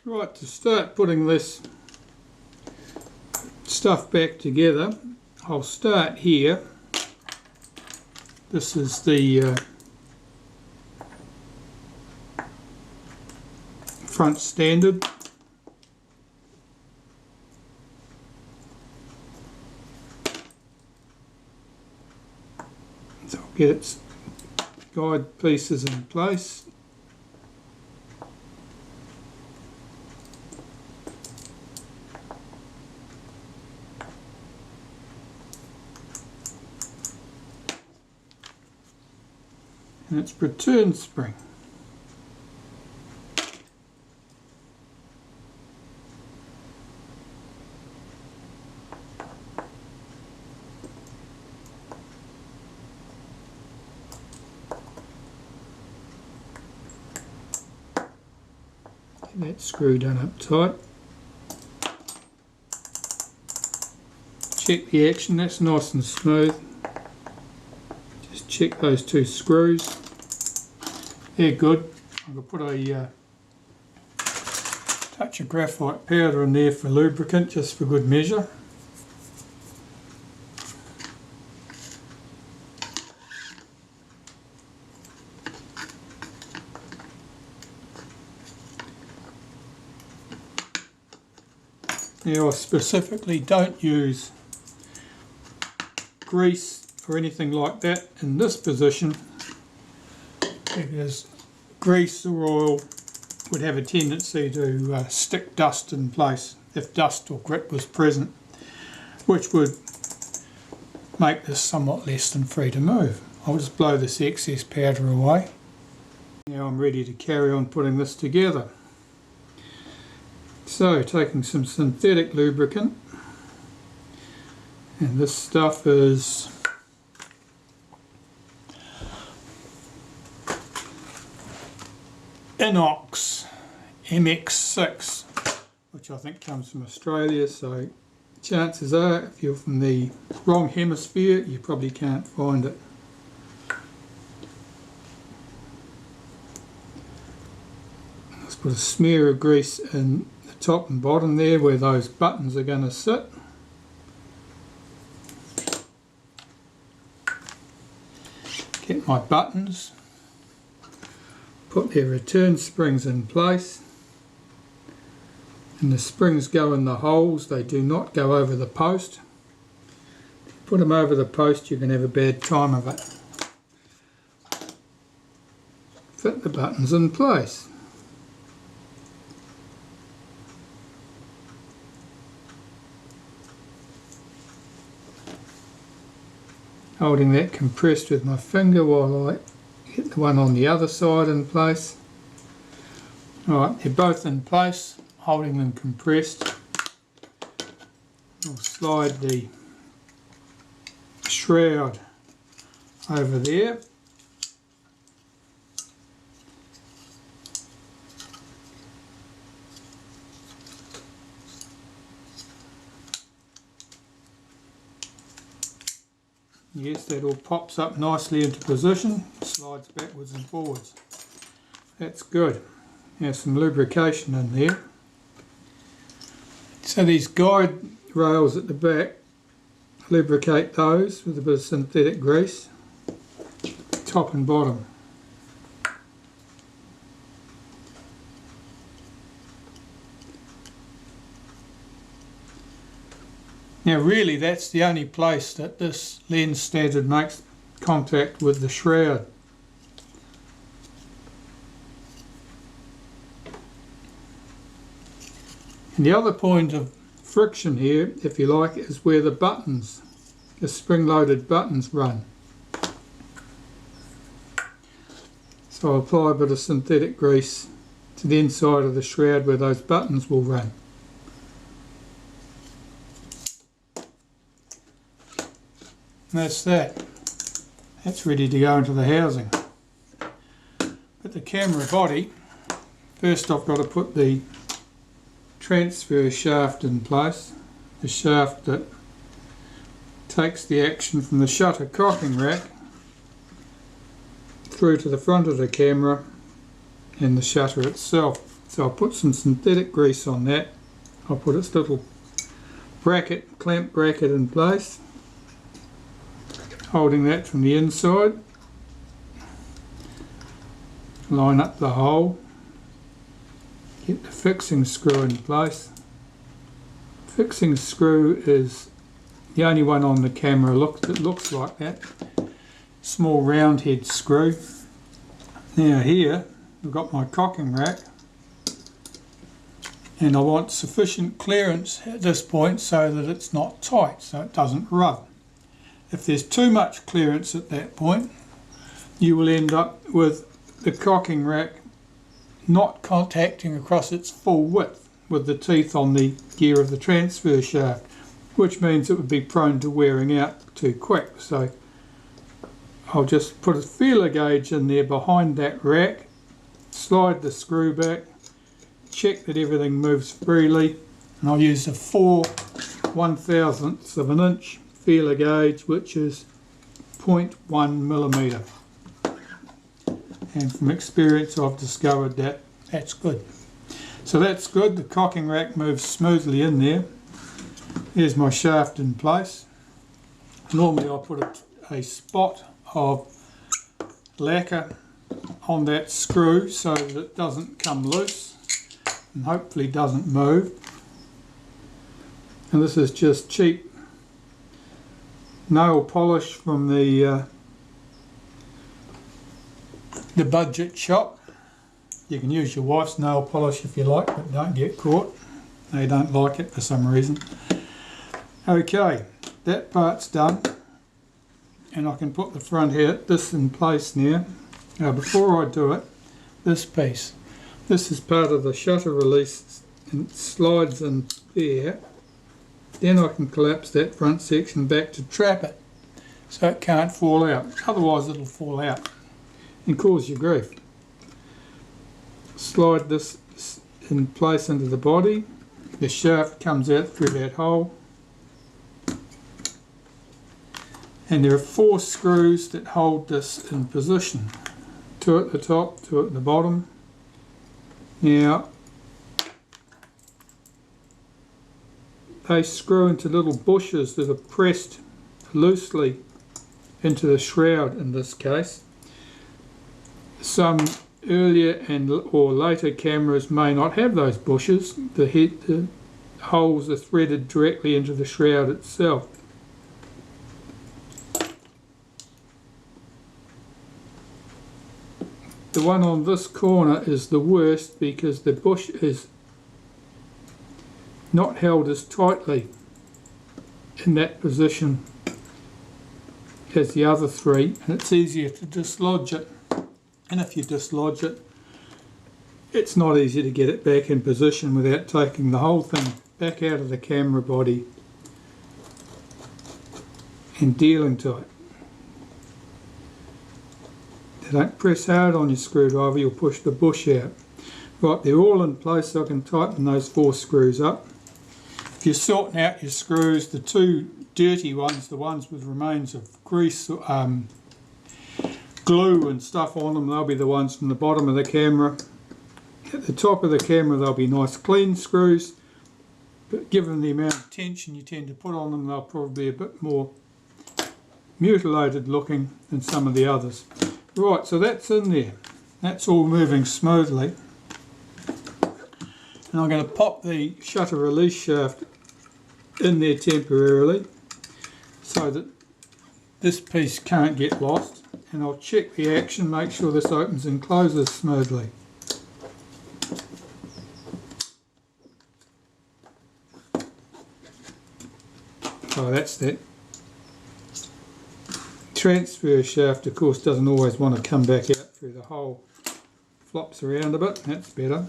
Right, to start putting this stuff back together, I'll start here. This is the front standard. So I'll get its guide pieces in place. And its return spring. Get that screw done up tight. Check the action, that's nice and smooth. Just check those two screws. They're good. I'm going to put a touch of graphite powder in there for lubricant, just for good measure. Now I specifically don't use grease or anything like that in this position, because grease or oil would have a tendency to stick dust in place if dust or grit was present, which would make this somewhat less than free to move. I'll just blow this excess powder away. Now I'm ready to carry on putting this together. So, taking some synthetic lubricant, and this stuff is Inox MX6, which I think comes from Australia, so chances are if you're from the wrong hemisphere you probably can't find it. Let's put a smear of grease in the top and bottom there where those buttons are going to sit. Get my buttons. Put their return springs in place, and the springs go in the holes, they do not go over the post. If you put them over the post you can have a bad time of it. Fit the buttons in place. Holding that compressed with my finger while I get the one on the other side in place. Alright, they're both in place, holding them compressed. I'll slide the shroud over there. Yes, that all pops up nicely into position, slides backwards and forwards. That's good. Now some lubrication in there. So these guide rails at the back, lubricate those with a bit of synthetic grease, top and bottom. Now really that's the only place that this lens standard makes contact with the shroud. And the other point of friction here, if you like, is where the buttons, the spring-loaded buttons run. So I'll apply a bit of synthetic grease to the inside of the shroud where those buttons will run. And that's that. That's ready to go into the housing. But the camera body, first I've got to put the transfer shaft in place, the shaft that takes the action from the shutter cocking rack through to the front of the camera and the shutter itself. It's So I'll put some synthetic grease on that. I'll put its little bracket, clamp bracket in place, holding that from the inside. Line up the hole, get the fixing screw in place. Fixing screw is the only one on the camera that looks like that. Small round head screw. Now here I've got my cocking rack, and I want sufficient clearance at this point so that it's not tight, so it doesn't rub. If there's too much clearance at that point, you will end up with the cocking rack not contacting across its full width with the teeth on the gear of the transfer shaft, which means it would be prone to wearing out too quick. So I'll just put a feeler gauge in there behind that rack, slide the screw back, check that everything moves freely, and I'll use a 4/1000ths of an inch feeler gauge, which is 0.1 millimetre. And from experience I've discovered that that's good. So that's good, the cocking rack moves smoothly in there. Here's my shaft in place. Normally I'll put a spot of lacquer on that screw so that it doesn't come loose and hopefully doesn't move. And this is just cheap nail polish from the budget shop. You can use your wife's nail polish if you like, but don't get caught. They don't like it for some reason. Okay, that part's done, and I can put the front here, this in place now. Now before I do it, this piece, this is part of the shutter release and it slides in there. Then I can collapse that front section back to trap it so it can't fall out, otherwise it'll fall out and cause you grief. Slide this in place into the body. The shaft comes out through that hole, and there are 4 screws that hold this in position. 2 at the top, 2 at the bottom. Now they screw into little bushes that are pressed loosely into the shroud in this case. Some earlier or later cameras may not have those bushes. The holes are threaded directly into the shroud itself. The one on this corner is the worst because the bush is not held as tightly in that position as the other 3, and it's easier to dislodge it. And if you dislodge it, it's not easy to get it back in position without taking the whole thing back out of the camera body and dealing to it. Now don't press hard on your screwdriver, you'll push the bush out. Right, they're all in place, so I can tighten those 4 screws up. If you're sorting out your screws, the 2 dirty ones, the ones with remains of grease, glue and stuff on them, they'll be the ones from the bottom of the camera. At the top of the camera they'll be nice clean screws, but given the amount of tension you tend to put on them, they'll probably be a bit more mutilated looking than some of the others. Right, so that's in there. That's all moving smoothly. And I'm going to pop the shutter release shaft in there temporarily so that this piece can't get lost. And I'll check the action, make sure this opens and closes smoothly. So that's that. Transfer shaft, of course, doesn't always want to come back out through the hole. Flops around a bit, that's better.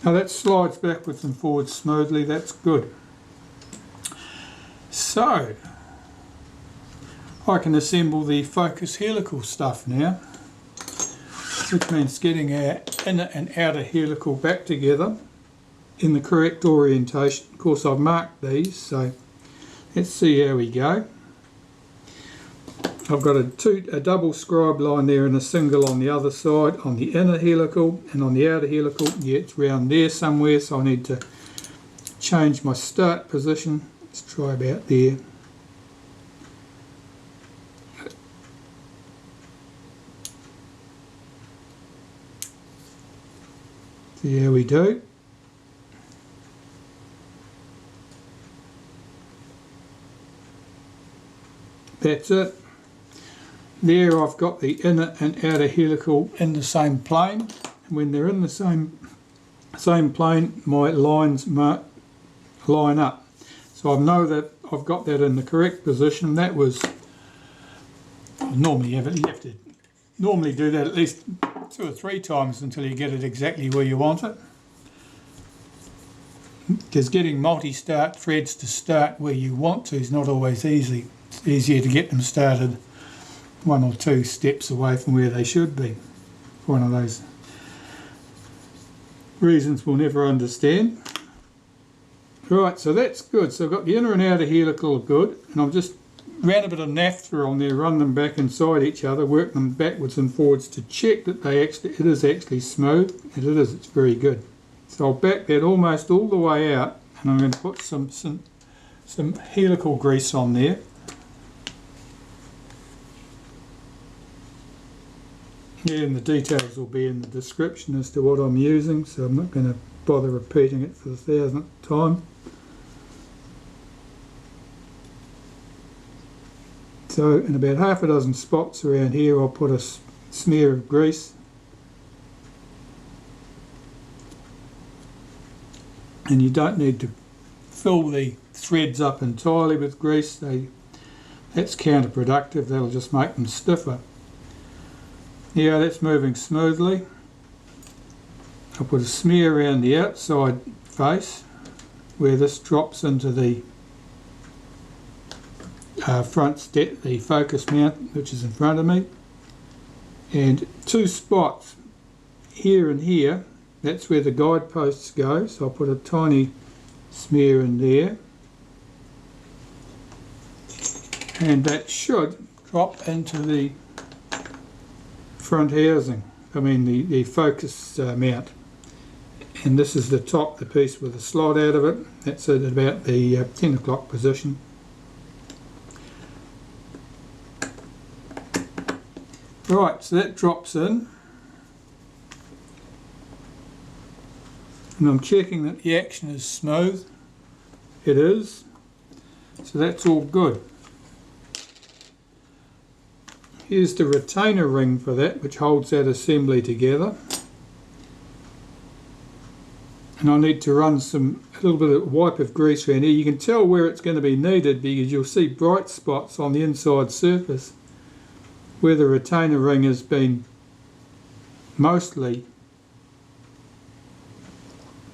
Now that slides backwards and forwards smoothly, that's good. So I can assemble the focus helical stuff now, which means getting our inner and outer helical back together in the correct orientation. Of course I've marked these, so let's see how we go. I've got a double scribe line there and a single on the other side on the inner helical, and on the outer helical, yeah, it's round there somewhere, so I need to change my start position. Let's try about there. There we do. That's it. There I've got the inner and outer helical in the same plane. And when they're in the same plane, my lines line up. So I know that I've got that in the correct position. That was, you have to normally do that at least 2 or 3 times until you get it exactly where you want it. Because getting multi-start threads to start where you want to is not always easy. It's easier to get them started 1 or 2 steps away from where they should be. One of those reasons we'll never understand. Right, so that's good. So I've got the inner and outer helical good, and I've just ran a bit of naphtha on there, run them back inside each other, work them backwards and forwards to check that it is actually smooth, and it is, it's very good. So I'll back that almost all the way out, and I'm going to put some helical grease on there. Yeah, and the details will be in the description as to what I'm using, so I'm not going to bother repeating it for the 1000th time. So in about half a dozen spots around here I'll put a smear of grease. And you don't need to fill the threads up entirely with grease, that's counterproductive, that'll just make them stiffer. Yeah, that's moving smoothly. I'll put a smear around the outside face where this drops into the the focus mount, which is in front of me, and 2 spots here and here, that's where the guideposts go, so I'll put a tiny smear in there, and that should drop into the front housing, the focus mount. And this is the top, the piece with the slot out of it. That's at about the 10 o'clock position. Right, so that drops in. And I'm checking that the action is smooth. It is. So that's all good. Here's the retainer ring for that, which holds that assembly together. And I need to run a little bit of wipe of grease around here. You can tell where it's going to be needed because you'll see bright spots on the inside surface where the retainer ring has been mostly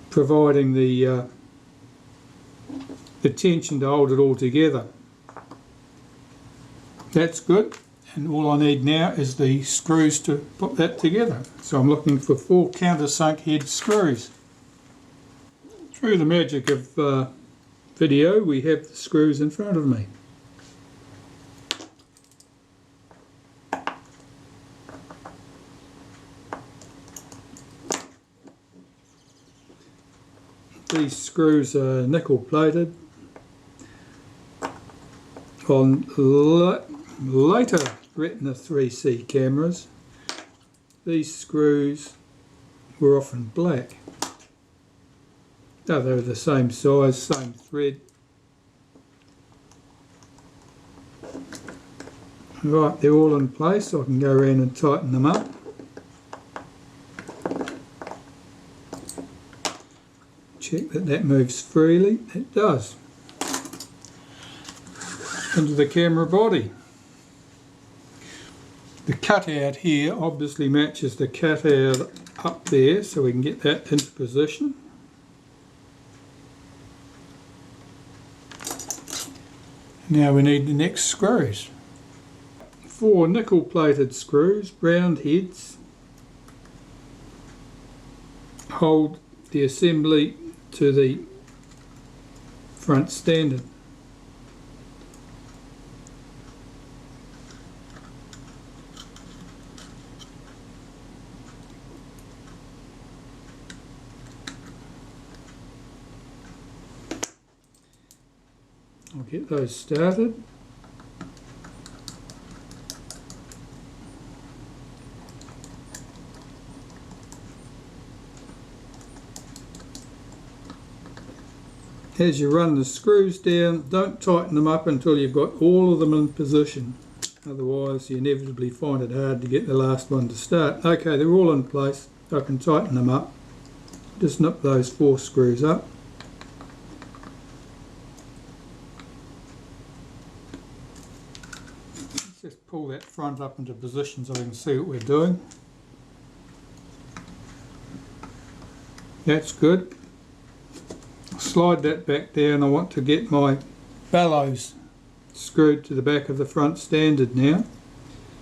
providing the tension to hold it all together. That's good, and all I need now is the screws to put that together. So I'm looking for 4 countersunk head screws. Through the magic of video, we have the screws in front of me. These screws are nickel plated. On later Retina IIIC cameras, these screws were often black. No, they were the same size, same thread. Right, they're all in place, so I can go around and tighten them up. Check that that moves freely. It does. Into the camera body. The cutout here obviously matches the cutout up there, so we can get that into position. Now we need the next screws. 4 nickel plated screws, round heads, hold the assembly to the front standard. I'll get those started. As you run the screws down, don't tighten them up until you've got all of them in position. Otherwise you inevitably find it hard to get the last one to start. Okay, they're all in place. I can tighten them up. Just nip those 4 screws up. Let's just pull that front up into position so we can see what we're doing. That's good. Slide that back down. I want to get my bellows screwed to the back of the front standard now.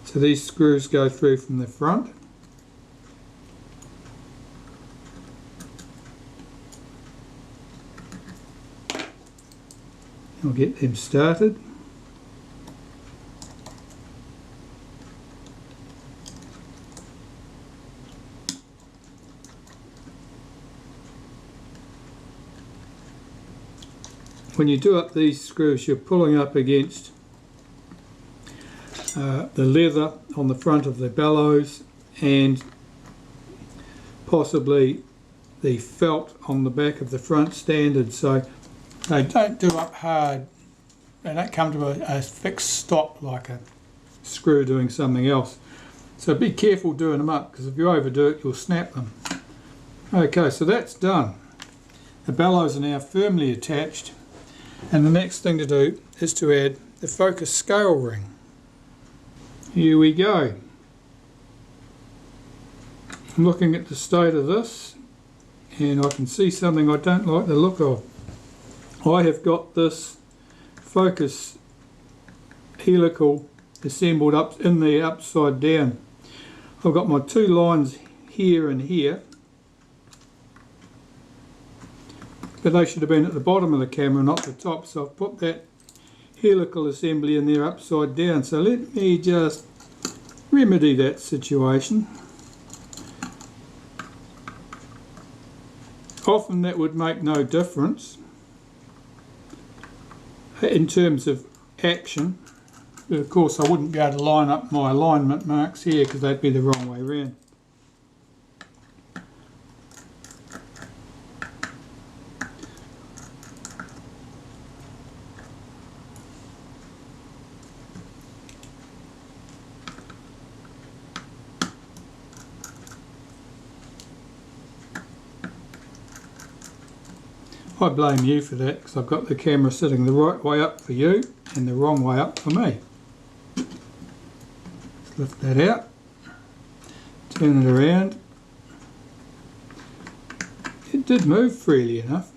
So these screws go through from the front. I'll get them started. When you do up these screws, you're pulling up against the leather on the front of the bellows and possibly the felt on the back of the front standard, so they don't do up hard. They don't come to a fixed stop like a screw doing something else. So be careful doing them up, because if you overdo it, you'll snap them. Okay, so that's done. The bellows are now firmly attached. And the next thing to do is to add the focus scale ring. Here we go. I'm looking at the state of this and I can see something I don't like the look of. I have got this focus helical assembled up in there upside down. I've got my 2 lines here and here, but they should have been at the bottom of the camera, not the top, so I've put that helical assembly in there upside down. So let me just remedy that situation. Often that would make no difference in terms of action, but of course I wouldn't be able to line up my alignment marks here because they'd be the wrong way around. I blame you for that, because I've got the camera sitting the right way up for you and the wrong way up for me. Let's lift that out, turn it around. It did move freely enough.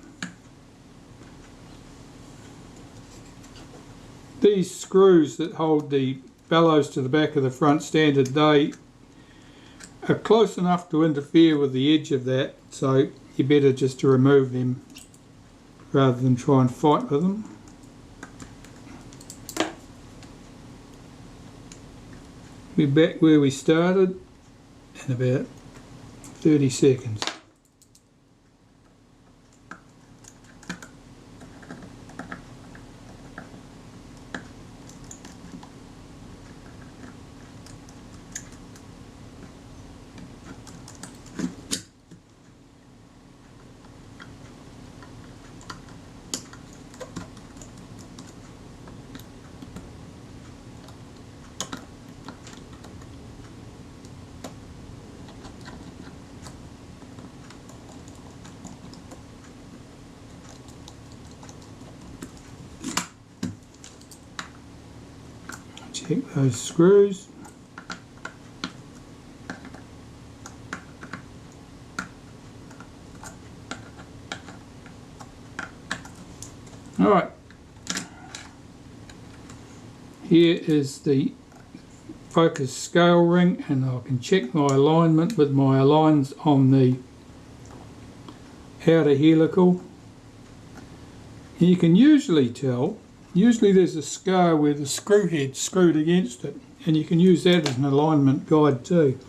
These screws that hold the bellows to the back of the front standard, they are close enough to interfere with the edge of that, so you better just to remove them rather than try and fight with them. We're back where we started in about 30 seconds. Check those screws. Alright, here is the focus scale ring, and I can check my alignment with my aligns on the outer helical. And you can usually tell. Usually there's a scar where the screw head's screwed against it, and you can use that as an alignment guide too.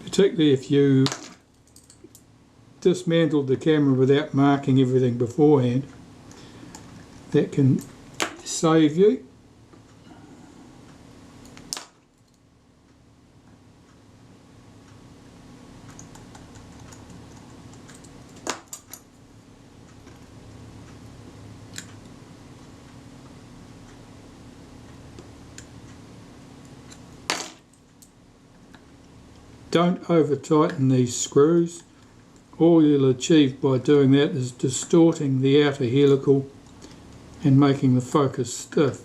Particularly if you dismantled the camera without marking everything beforehand. that can save you. Don't over tighten these screws. All you'll achieve by doing that is distorting the outer helical and making the focus stiff.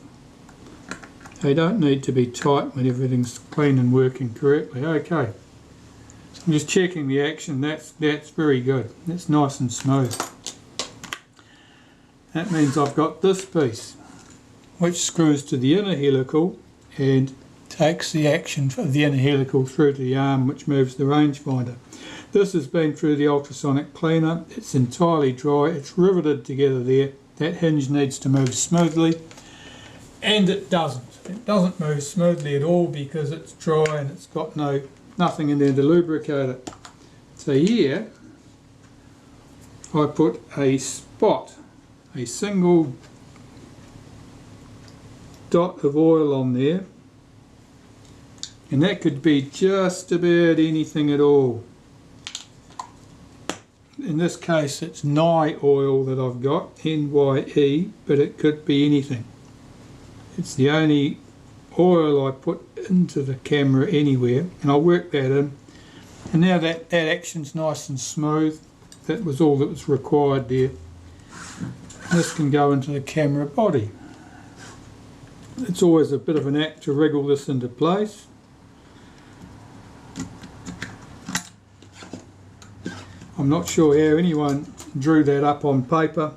They don't need to be tight when everything's clean and working correctly. Okay, I'm just checking the action. That's very good. That's nice and smooth. That means I've got this piece which screws to the inner helical and takes the action of the inner helical through to the arm which moves the rangefinder. This has been through the ultrasonic cleaner. It's entirely dry. It's riveted together there. That hinge needs to move smoothly, and it doesn't. It doesn't move smoothly at all because it's dry and it's got nothing in there to lubricate it. So here I put a spot, a single dot of oil on there, and that could be just about anything at all. In this case it's Nye oil that I've got, NYE, but it could be anything. It's the only oil I put into the camera anywhere, and I'll work that in. And now that action's nice and smooth. That was all that was required there. This can go into the camera body. It's always a bit of an act to wriggle this into place. I'm not sure how anyone drew that up on paper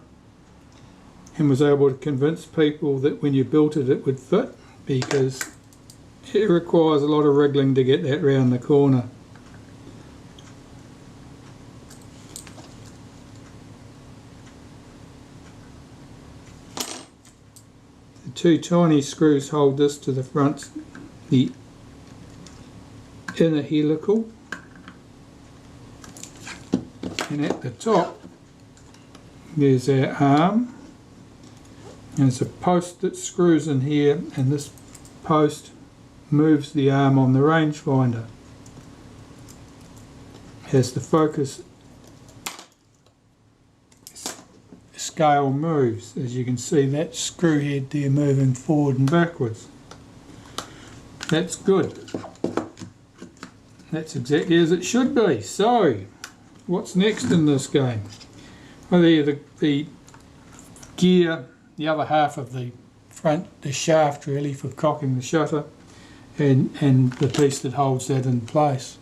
and was able to convince people that when you built it it would fit, because it requires a lot of wriggling to get that round the corner. The two tiny screws hold this to the front, the inner helical. And at the top there's our arm, and there's a post that screws in here, and this post moves the arm on the rangefinder as the focus scale moves. As you can see, that screw head there moving forward and backwards. That's good. That's exactly as it should be. So what's next in this game? Well, there the gear, the other half of the front, the shaft really for cocking the shutter, and the piece that holds that in place.